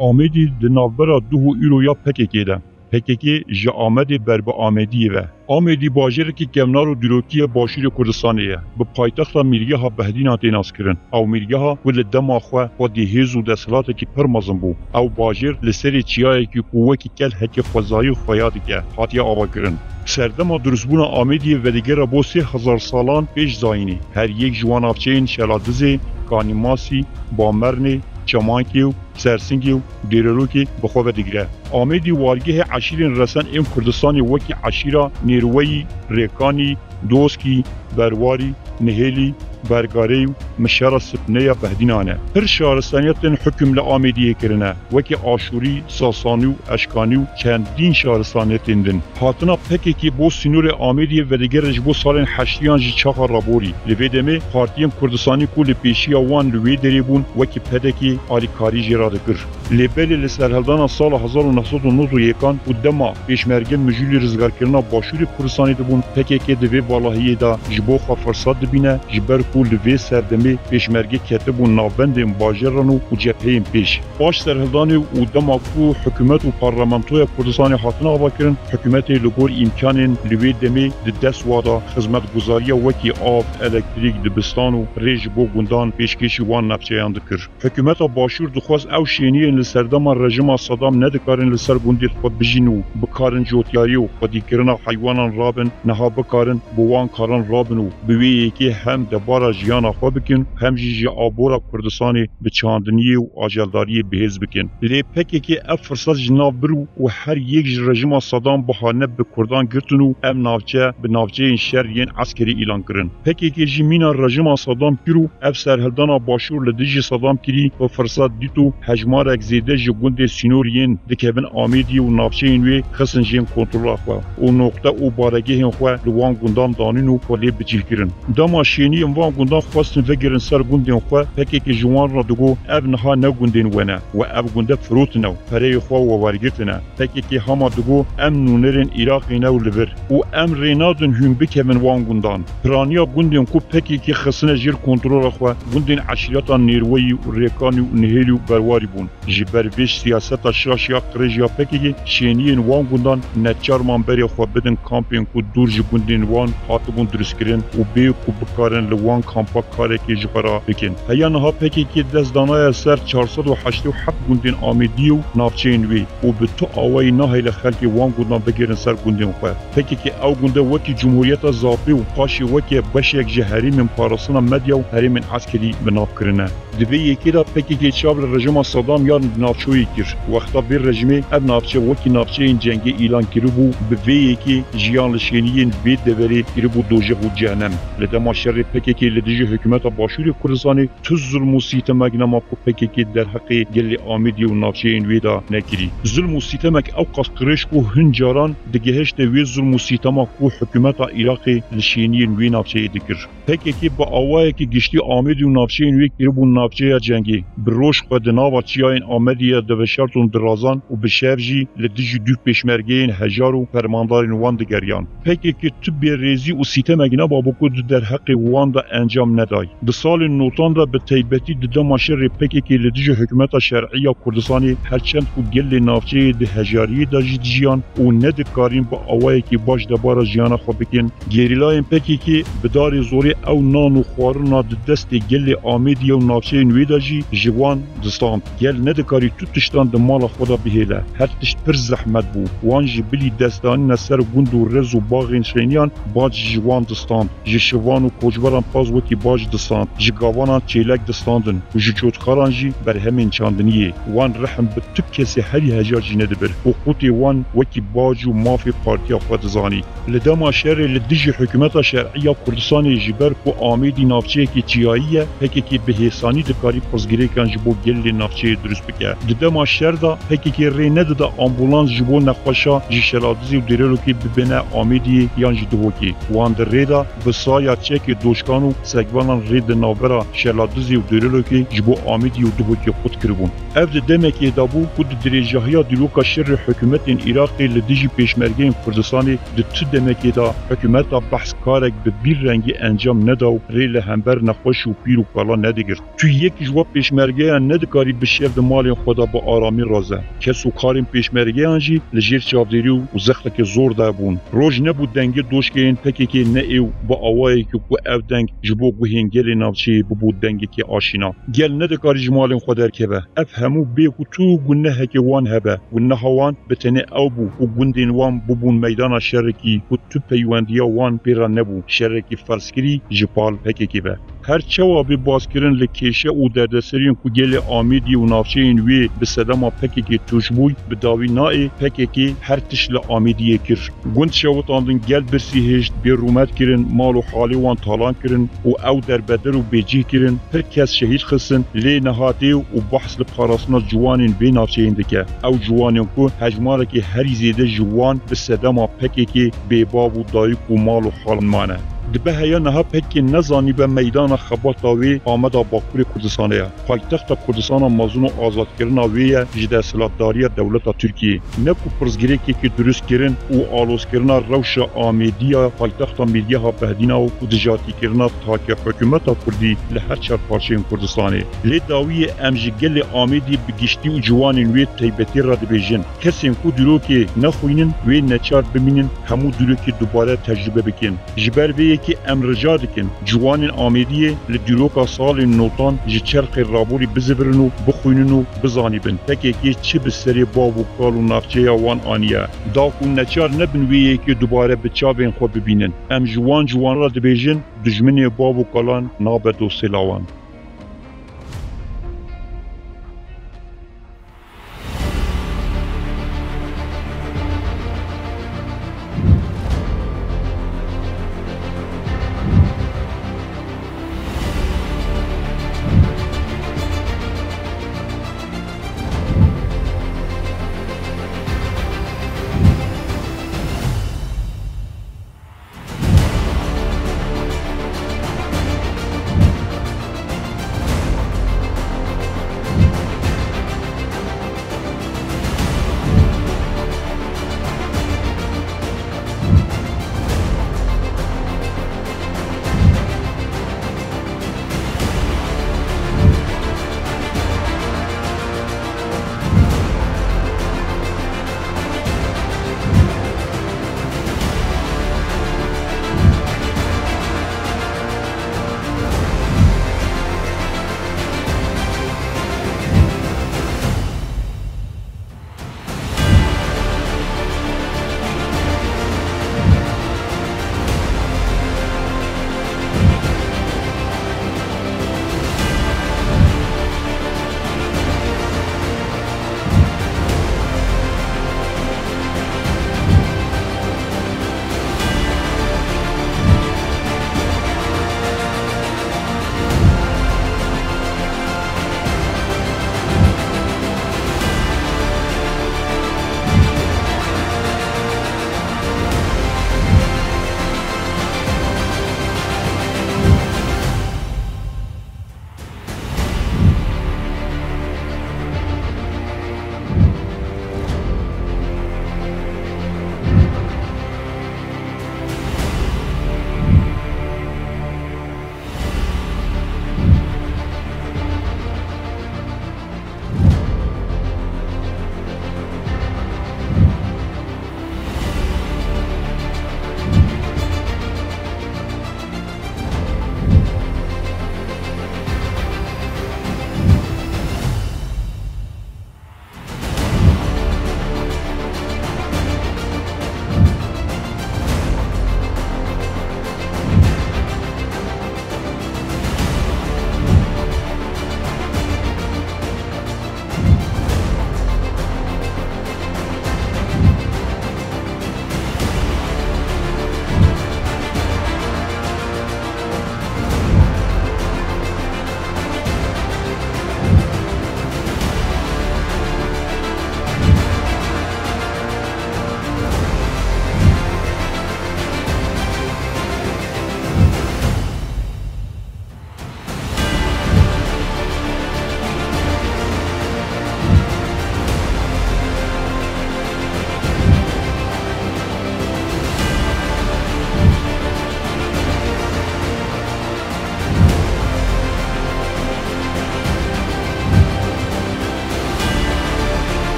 Amedî di navbera duh û îro ya PKK de. PKK ji Amedê ber bi Amediyê ve. Amedî bajarekî kevnar û dîrokiya Başûrê Kurdistanê ye. Bi paytexta Mîrgeha Behdînan tê naskirin. Ew Mîrgeha ku li dema xwe xwedî hêz û desthilatekî pir mezin bû. Ew bajêr li serê çiyayekî ku wekî kel heke xwezayî xwe ya dike hatiye avakirin. Serdema durustbûna Amediyê vedigera bo 3000 salan pêş zayînê. Her yek ji wan navçeyên Şeladizê, Kanîmasî, Bamernê, Çamankê û Sersingê û Dêrelokê bi xwe vedigire. Amedî wargehê eşîrên resen êm Kurdistanê wekî eşîra Nêrweyî, Rêkanî, Doskî, Berwarî, Nihêlî, Bergarê û Mişera Spîneya Behdînan e. Pir şaristaniyetên hukm li Amediyê kirine, wekî Aşûrî, Sasanî û Eşkanî û çendîn şaristaniyetên din. Hatina PKK bo sînorê Amediyê vedigere ji bo salên heştiyan ji çaxa raborî. Li vê demê Partiyên Kurdistanî ku li pêşiya wan li wê derê bûn wekî PDK alîkarî jê radikir. Lêbelê li serhildana sala 1991 û dema pêşmerge mijûlî rizgarkirina Başûrê Kurdistanê dibûn, PKK di vê balahiyê de ji bo xwe firsat dibîne ji ber ku li vê serdemê pêşmerge ketibûn navbendên bajaran û cepheyên pêş. Baş serhildanê û dema ku hikûmet û parlamentoya Kurdistanê hatine avakirin, hikûmetê li gor îmkanên li vê demê di dest wada xizmetguzariya wekî av, elektrîk, dibistan û rê ji bo gundan pêşkêşî wan navçeyan dikir. Hikûmeta Başûr dixwast ew şêniyên li serdema rejima Sadam nedikarin li ser gundê xwe bijîn û bikarin cotiyarî û xwedîkirina heywanan rabin, niha bikarin bi wan karan rabin û bi wê yekê hem debara jiyana xwe bikin, hem jî ji abora Kurdistanê bi çandiniyê û ajeldariyê bihêz bikin. Lê PKK ev firsat ji nav bir û her yek ji rejima Sadam bihane bi Kurdan girtin û ev navçe bi navçeyên şer yên eskerî îlan kirin. PKK jî mîna rejima Sadam kir û ev serhildana Başûr li dijî Sadam kirî bi firsat dît û hejmarek zêde ji gundê sînoriyên dikevin Amediyê û navçeyên wê xistin jên kontrola xwe û noqte û baregehên xwe li wan gundan danîn û xwe lê bicîlkirin. Dema şêniyên wan gundan xwestin vegirin ser gundên xwe, PKK ji wan re digo ev niha ne gundên we ne we ev gunde firotine û pereyê xwe we wergirtine. PKK hema digo em nûnerên Iraqê ne û li vir û em rê nadin hûn bikevin wan gundan. Piraniya gundên ku PKK xistine jêr kontrola xwe gundên eşîreta Nêrweyî û Rêkanî û Nihêlî û Berwarî bûn. Ji ber vê siyaseta şaşiya qirêjiya PKK şêniyên wan gundan neçarman berê xwe bidin kampên ku dûr ji gundên wan hatibûn durustkirin û bê ku bikarin li wan kampa karekê ji xwe re bikin. Heya niha PKK dest danaya ser 487 gundên Amediyê û navçeyên wê û bi tu awayî nahêle xelkê wan gundan bigirin ser gundên xwe. PKK ew gunde wekî Cumhuriyeta Zapê û paşê wekî beşek ji herêmên parastina medya û herêmên eskerî bi nav kirine. Di vê yekê de PKK çav li rejima Sadam yan navçoyê kir. Wexta vê rejimê ev navçe wekî navçeyên cengê îlan kiribû, bi vê yekê jiyan li şêniyên vê deverê kiribû dojeh û cehennem. Li dema şerê PKK li dijî hikûmeta Başûrê Kurdistanê tu zulm û sîtemek nema ku PKK derheqê gelê Amediyê û navçeyên wê de nekirî. Zulm û sîtemek ew qas qirêj ku hin caran digihişte wê zulm û sîtema ku hikûmeta Iraqê li şêniyên wê navçeyê dikir. PKK bi awayekî giştî Amedî û navçeyên wê kiribûn navçeya cengê. Bi roj xwe di nava çiyayên Amediyê diveşartûn dirazan û bi şev jî li dijî du pêşmergeyên hejar û fermandarên wan digeriyan. PKK tu bêrêzî û sîtemek neba ku di derheqê wan de encam neday. Di salên notan de bi taybetî di dema şerê PKK li dijî hikûmeta şerîya Kurdistanê herçend ku gelê navçeyê di hejariyê de jî dijiyan û nedikarîn bi awayekî baş debara jiyana xwe bikin. Gerîlayên PKK bi darê zorê ew nan û xwarina di destê gelê Amediyê û navçeyên wê de jî ji wan distand. Gel nedikarî tu tiştan di mala xwe de bihêle. Her tişt pir zehmet bû. Wan jî bilî destanîne ser gund û rez û baxên şêniyan baş ji wan distand. Ji şivan û koçberan paz wekî baş distand. Ji gavanan çêlek distandin û ji çotxaran jî berhemên çandiniyê. Wan rehm bi tu kesê herî hejar jî nedibir û qutê wan wekî bac û mafê partiya xwe dizanî. Li dema şerê li dijî hikûmeta şerîya Kurdistanê ji ber ku Amedî navçeyekî çiyayî ye, PKK bi hêsanî dikarî pirzgirêkan ji bo gelê navçeyê durust bike. Di dema şer de PKK rê nedide ambulans ji bo nexweşa ji Şeladizê û Dêrelokê bibêne Amediyê yan ji Duhokê. Wan di rê de bi saya çekê doşkan û segvanan rê di navbera Şeladizê û Dêrelokê ji bo Amediyê û Duhokê xut kiribûn. Ev di demekê de bû ku di dirêjahiya dîroka şerê hikûmetên Iraqê li dijî pêşmergeyên Kurdistanê di tu demekê de hikûmeta behs karek bi bir rengî encam neda û rê li hember nexweş û pîr û kala nedigir. Tu یک جوا پیشمرگه ندکاری بشیر د مال خدا با آرامی رازه کس و کارین پیشمرگه انجی لجیر چاودیری و زخلک زور ده بون روز نبود دنگ دوش که این پکی که نه ایو با آوایی که کو او دنگ جبو گوهین گل ناوچی ببود دنگ که آشینا گل ندکاری جمال خدا که به افهمو به تو گنه که وان هبه گنه هوان بتنه او بو و گندین وان ببون میدان شرکی و تو پیوندیا وان پیرا نبو شرکی فرسکری جپال پکی که به هر چوابی بازکرین لکیشه او دردسرین کو گل آمیدی و نافچه این وی به صدما پکی که توش بوی به داوی نای پکی که هر تشل آمیدیه کر گند شوت آندن گل برسی هشت بی رومت کرن مال و حالی وان تالان کرن و او در بدر و بیجی کرن هر کس شهید خسن لی نهاتی و بحث لپاراسنا جوانین بی نافچه این دکه او جوانین کو هجماره که هری زیده جوان به صدما پکی که بی باب و دایک و مال و حال مانه دبه هیا نها پک نزانی به میدان خباتاوی آمد باکور کردستانه پایتخت کردستان مازون و آزاد کردن وی جد سلطداری دولت ترکیه نکو پرزگیری که درست کردن و آلوز کردن روش آمیدیا پایتخت ملیه ها بهدینا و دجاتی کردن تا که حکومت کردی لهر چهار پارچه کردستانه لی داوی امجگل آمیدی بگشتی و جوانین وی تیبتی را دبیجن کسی کو درو که نخوینن وی نچار ببینن همو درو که دوباره تجربه بکن جبر وی که امرجا دکن جوانین آمیدیه لدیروکا سال نوتان جی چرخ رابوری بزبرن و بخوینن و بزانیبن تکی که چی بسری باب و کال و نافچه وان آنیه داکون نچار نبنویه که دوباره بچابین خود ببینن ام جوان را دبیجن دجمنی باب و کالان نابد و سلاوان